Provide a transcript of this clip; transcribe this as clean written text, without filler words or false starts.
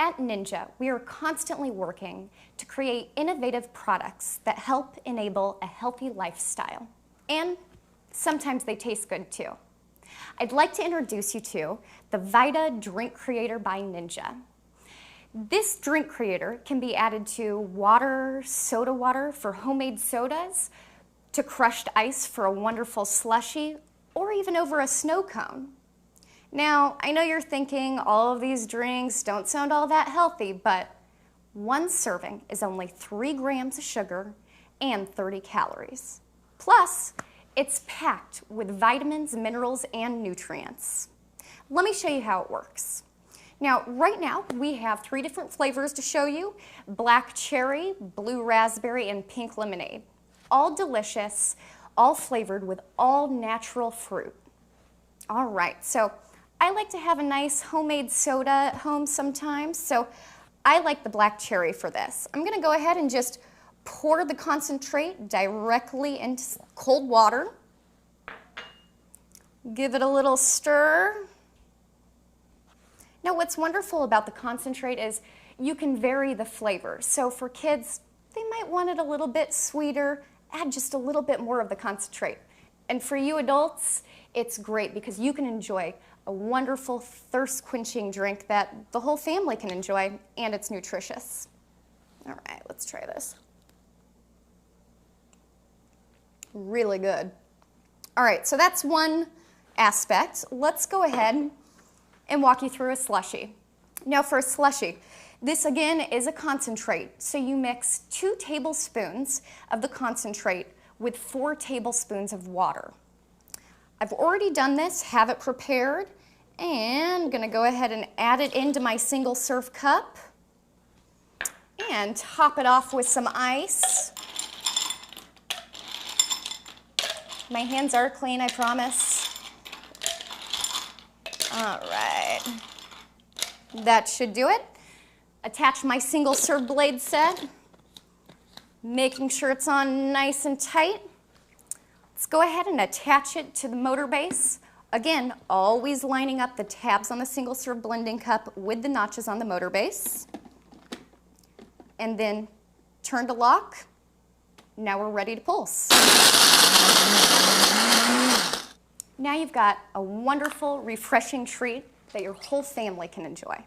At Ninja, we are constantly working to create innovative products that help enable a healthy lifestyle. And sometimes they taste good too. I'd like to introduce you to the Vita Drink Creator by Ninja. This drink creator can be added to water, soda water for homemade sodas, to crushed ice for a wonderful slushie, or even over a snow cone. Now, I know you're thinking all of these drinks don't sound all that healthy, but one serving is only 3 grams of sugar and 30 calories. Plus, it's packed with vitamins, minerals, and nutrients. Let me show you how it works. Now, right now, we have 3 different flavors to show you: black cherry, blue raspberry, and pink lemonade. All delicious, all flavored with all natural fruit. All right, so I like to have a nice homemade soda at home sometimes, so I like the black cherry for this. I'm gonna go ahead and just pour the concentrate directly into cold water. Give it a little stir. Now, what's wonderful about the concentrate is you can vary the flavor. So for kids, they might want it a little bit sweeter, add just a little bit more of the concentrate. And for you adults, it's great because you can enjoy a wonderful thirst-quenching drink that the whole family can enjoy, and it's nutritious. All right, let's try this. Really good. All right, so that's one aspect. Let's go ahead and walk you through a slushie. Now for a slushie, this again is a concentrate, so you mix 2 tablespoons of the concentrate with 4 tablespoons of water. I've already done this, have it prepared, and I'm gonna go ahead and add it into my single serve cup and top it off with some ice. My hands are clean, I promise. All right, that should do it. Attach my single serve blade set, making sure it's on nice and tight. Let's go ahead and attach it to the motor base. Again, always lining up the tabs on the single serve blending cup with the notches on the motor base. And then turn to lock. Now we're ready to pulse. Now you've got a wonderful, refreshing treat that your whole family can enjoy.